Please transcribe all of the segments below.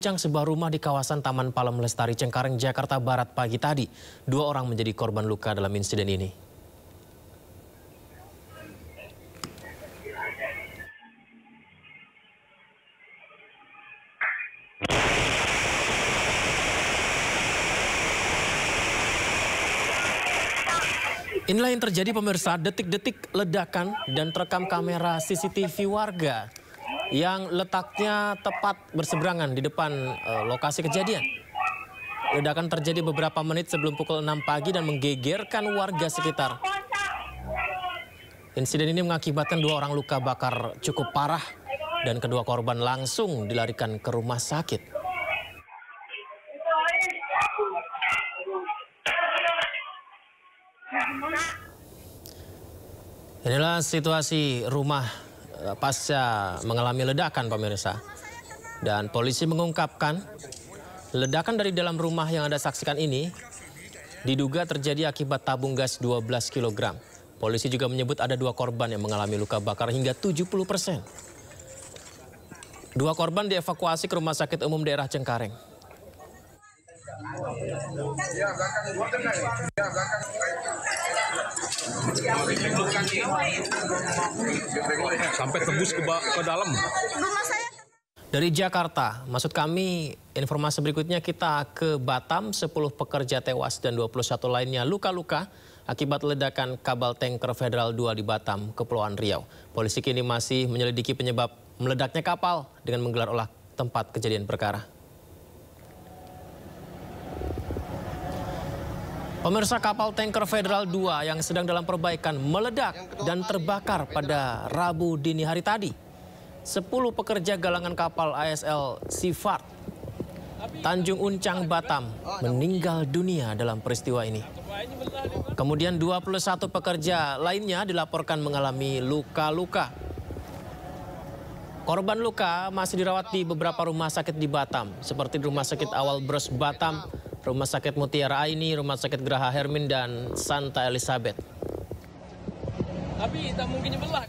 mengguncang sebuah rumah di kawasan Taman Palem Lestari, Cengkareng, Jakarta Barat pagi tadi. 2 orang menjadi korban luka dalam insiden ini. Inilah yang terjadi pemirsa, detik-detik ledakan dan terekam kamera CCTV warga yang letaknya tepat berseberangan di depan lokasi kejadian. Ledakan terjadi beberapa menit sebelum pukul 6 pagi dan menggegerkan warga sekitar. Insiden ini mengakibatkan 2 orang luka bakar cukup parah dan kedua korban langsung dilarikan ke rumah sakit. Inilah situasi rumah pasca mengalami ledakan pemirsa. Dan polisi mengungkapkan ledakan dari dalam rumah yang Anda saksikan ini diduga terjadi akibat tabung gas 12 kg. Polisi juga menyebut ada 2 korban yang mengalami luka bakar hingga 70%. 2 korban dievakuasi ke Rumah Sakit Umum Daerah Cengkareng. Sampai tembus ke dalam. Dari Jakarta, maksud kami informasi berikutnya kita ke Batam. 10 pekerja tewas dan 21 lainnya luka-luka akibat ledakan kabel tanker Federal 2 di Batam, Kepulauan Riau. Polisi kini masih menyelidiki penyebab meledaknya kapal dengan menggelar olah tempat kejadian perkara. Pemirsa, kapal tanker Federal 2 yang sedang dalam perbaikan meledak dan terbakar pada Rabu dini hari tadi. 10 pekerja galangan kapal ASL Sifart Tanjung Uncang, Batam meninggal dunia dalam peristiwa ini. Kemudian 21 pekerja lainnya dilaporkan mengalami luka-luka. Korban luka masih dirawat di beberapa rumah sakit di Batam, seperti Rumah Sakit Awal Bros Batam, Rumah Sakit Mutiara Aini, Rumah Sakit Geraha Hermin, dan Santa Elizabeth. Tapi tak mungkin dibelah.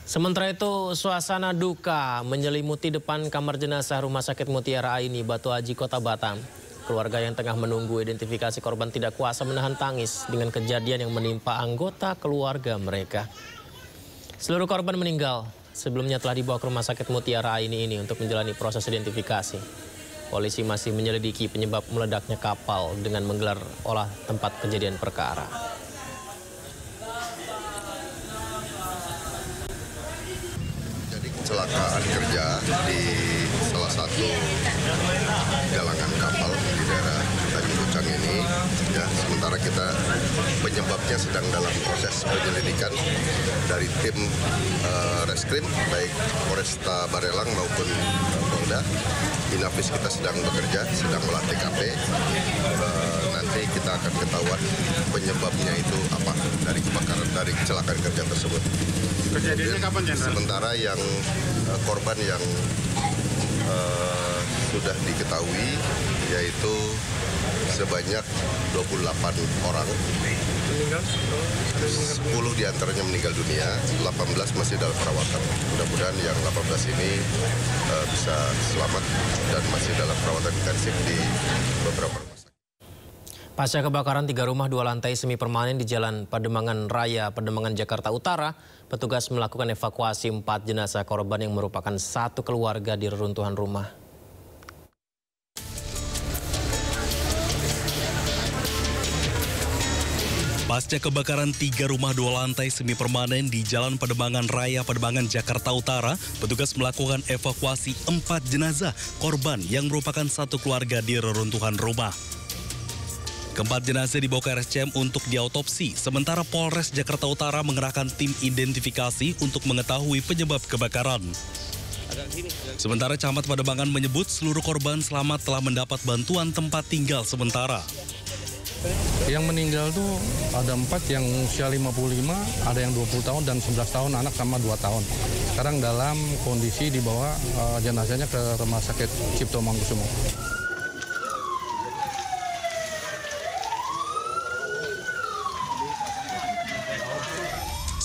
Sementara itu, suasana duka menyelimuti depan kamar jenazah Rumah Sakit Mutiara Aini, Batu Haji, Kota Batam. Keluarga yang tengah menunggu identifikasi korban tidak kuasa menahan tangis dengan kejadian yang menimpa anggota keluarga mereka. Seluruh korban meninggal. Sebelumnya telah dibawa ke Rumah Sakit Mutiara Aini ini untuk menjalani proses identifikasi. Polisi masih menyelidiki penyebab meledaknya kapal dengan menggelar olah tempat kejadian perkara. Jadi kecelakaan kerja di salah satu galangan kapal di daerah Tanjung Uncang ini, ya, sementara kita penyebabnya sedang dalam proses penyelidikan dari tim reskrim baik Polresta Barelang maupun Polda. Inafis kita sedang bekerja, sedang olah TKP. Nanti kita akan ketahuan penyebabnya itu apa dari kebakaran, dari kecelakaan kerja tersebut. Kejadiannya kapan, Jenderal? Sementara yang korban yang sudah diketahui yaitu sebanyak 28 orang. Meninggal? 10 diantaranya meninggal dunia, 18 masih dalam perawatan. Mudah-mudahan yang 18 ini bisa selamat dan masih dalam perawatan intensif di beberapa rumah sakit. Pasca kebakaran 3 rumah 2 lantai semi permanen di Jalan Pademangan Raya, Pademangan, Jakarta Utara, petugas melakukan evakuasi 4 jenazah korban yang merupakan satu keluarga di reruntuhan rumah. Pasca kebakaran 3 rumah 2 lantai semi permanen di Jalan Pademangan Raya, Pademangan, Jakarta Utara, petugas melakukan evakuasi 4 jenazah korban yang merupakan satu keluarga di reruntuhan rumah. Keempat jenazah dibawa ke RSCM untuk diautopsi, sementara Polres Jakarta Utara mengerahkan tim identifikasi untuk mengetahui penyebab kebakaran. Sementara Camat Pademangan menyebut seluruh korban selamat telah mendapat bantuan tempat tinggal sementara. Yang meninggal tuh ada 4 yang usia 55, ada yang 20 tahun dan 11 tahun, anak sama 2 tahun. Sekarang dalam kondisi dibawa jenazahnya ke Rumah Sakit Cipto Mangunkusumo.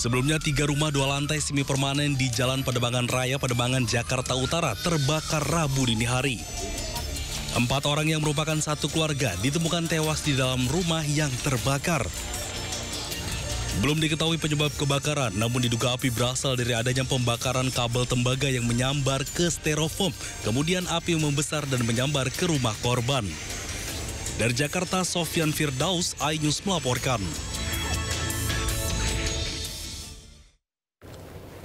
Sebelumnya 3 rumah 2 lantai semi permanen di Jalan Pademangan Raya, Pademangan, Jakarta Utara terbakar Rabu dini hari. 4 orang yang merupakan satu keluarga ditemukan tewas di dalam rumah yang terbakar. Belum diketahui penyebab kebakaran, namun diduga api berasal dari adanya pembakaran kabel tembaga yang menyambar ke styrofoam. Kemudian api membesar dan menyambar ke rumah korban. Dari Jakarta, Sofyan Firdaus, iNews melaporkan.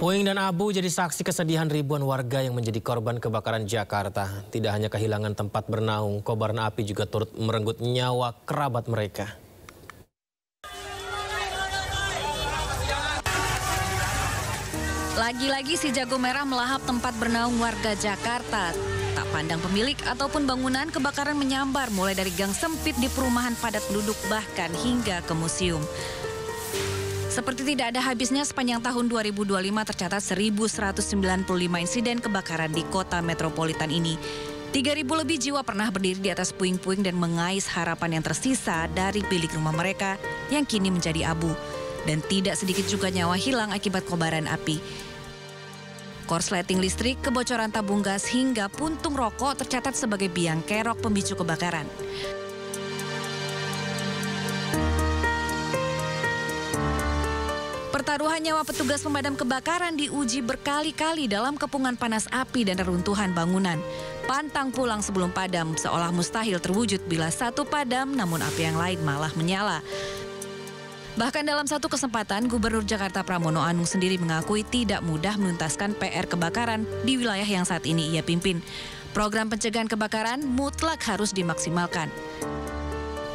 Puing dan abu jadi saksi kesedihan ribuan warga yang menjadi korban kebakaran Jakarta. Tidak hanya kehilangan tempat bernaung, kobaran api juga turut merenggut nyawa kerabat mereka. Lagi-lagi si jago merah melahap tempat bernaung warga Jakarta. Tak pandang pemilik ataupun bangunan, kebakaran menyambar mulai dari gang sempit di perumahan padat penduduk bahkan hingga ke museum. Seperti tidak ada habisnya, sepanjang tahun 2025 tercatat 1.195 insiden kebakaran di kota metropolitan ini. 3.000 lebih jiwa pernah berdiri di atas puing-puing dan mengais harapan yang tersisa dari bilik rumah mereka yang kini menjadi abu. Dan tidak sedikit juga nyawa hilang akibat kobaran api. Korsleting listrik, kebocoran tabung gas hingga puntung rokok tercatat sebagai biang kerok pemicu kebakaran. Pertaruhan nyawa petugas pemadam kebakaran diuji berkali-kali dalam kepungan panas api dan reruntuhan bangunan. Pantang pulang sebelum padam seolah mustahil terwujud bila satu padam namun api yang lain malah menyala. Bahkan dalam satu kesempatan, Gubernur Jakarta Pramono Anung sendiri mengakui tidak mudah menuntaskan PR kebakaran di wilayah yang saat ini ia pimpin. Program pencegahan kebakaran mutlak harus dimaksimalkan.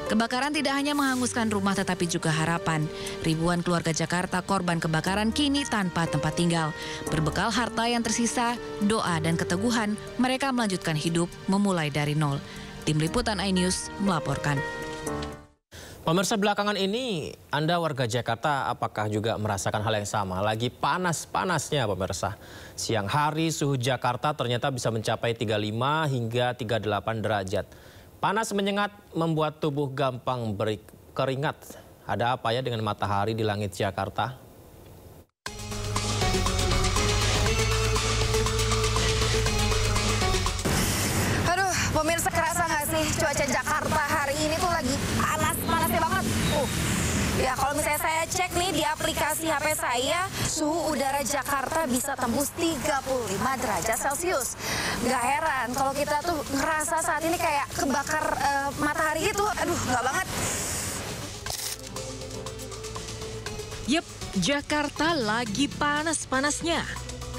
Kebakaran tidak hanya menghanguskan rumah tetapi juga harapan. Ribuan keluarga Jakarta korban kebakaran kini tanpa tempat tinggal. Berbekal harta yang tersisa, doa dan keteguhan, mereka melanjutkan hidup memulai dari nol. Tim Liputan iNews melaporkan. Pemirsa, belakangan ini Anda warga Jakarta apakah juga merasakan hal yang sama? Lagi panas-panasnya pemirsa. Siang hari suhu Jakarta ternyata bisa mencapai 35 hingga 38 derajat. Panas menyengat membuat tubuh gampang berkeringat. Ada apa ya dengan matahari di langit Jakarta? Aduh, pemirsa, kerasa nggak sih cuaca Jakarta hari ini tuh lagi panas-panasnya banget. Ya, kalau misalnya saya cek nih di aplikasi HP saya, suhu udara Jakarta bisa tembus 35 derajat Celcius. Nggak heran kalau kita tuh ngerasa saat ini kayak kebakar matahari gitu. Aduh, nggak banget. Yep, Jakarta lagi panas-panasnya.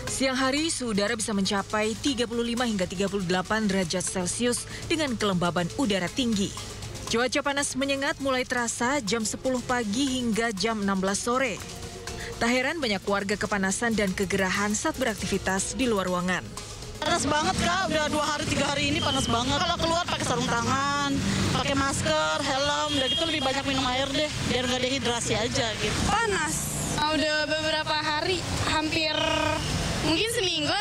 Siang hari suhu udara bisa mencapai 35 hingga 38 derajat Celcius dengan kelembaban udara tinggi. Cuaca panas menyengat mulai terasa jam 10 pagi hingga jam 16 sore. Tak heran banyak warga kepanasan dan kegerahan saat beraktivitas di luar ruangan. Panas banget Kak, udah 2 hari 3 hari ini panas banget. Kalau keluar pakai sarung tangan, pakai masker, helm, udah gitu lebih banyak minum air deh, biar nggak dehidrasi aja gitu. Panas, udah beberapa hari, hampir mungkin seminggu.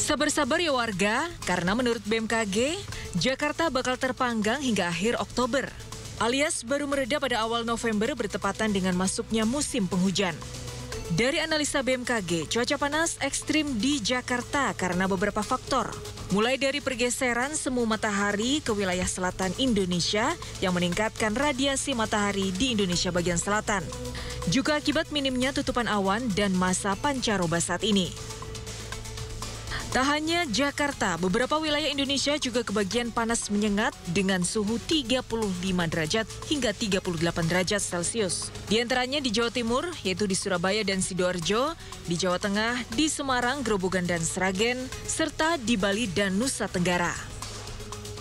Sabar-sabar ya warga, karena menurut BMKG, Jakarta bakal terpanggang hingga akhir Oktober. Alias baru mereda pada awal November bertepatan dengan masuknya musim penghujan. Dari analisa BMKG, cuaca panas ekstrim di Jakarta karena beberapa faktor. Mulai dari pergeseran semu matahari ke wilayah selatan Indonesia yang meningkatkan radiasi matahari di Indonesia bagian selatan. Juga akibat minimnya tutupan awan dan masa pancaroba saat ini. Tak hanya Jakarta, beberapa wilayah Indonesia juga kebagian panas menyengat dengan suhu 35 derajat hingga 38 derajat Celcius. Di antaranya di Jawa Timur, yaitu di Surabaya dan Sidoarjo, di Jawa Tengah, di Semarang, Grobogan dan Sragen, serta di Bali dan Nusa Tenggara.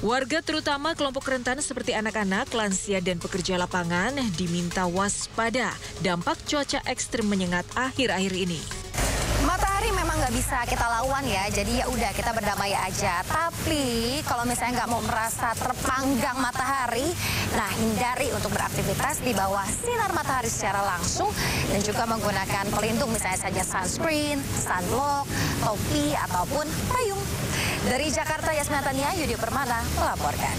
Warga terutama kelompok rentan seperti anak-anak, lansia dan pekerja lapangan diminta waspada dampak cuaca ekstrim menyengat akhir-akhir ini. Matahari memang nggak bisa kita lawan ya, jadi ya udah kita berdamai aja. Tapi kalau misalnya nggak mau merasa terpanggang matahari, nah hindari untuk beraktivitas di bawah sinar matahari secara langsung dan juga menggunakan pelindung misalnya saja sunscreen, sunblock, topi ataupun payung. Dari Jakarta, Yasmin Tania, Yudi Permana melaporkan.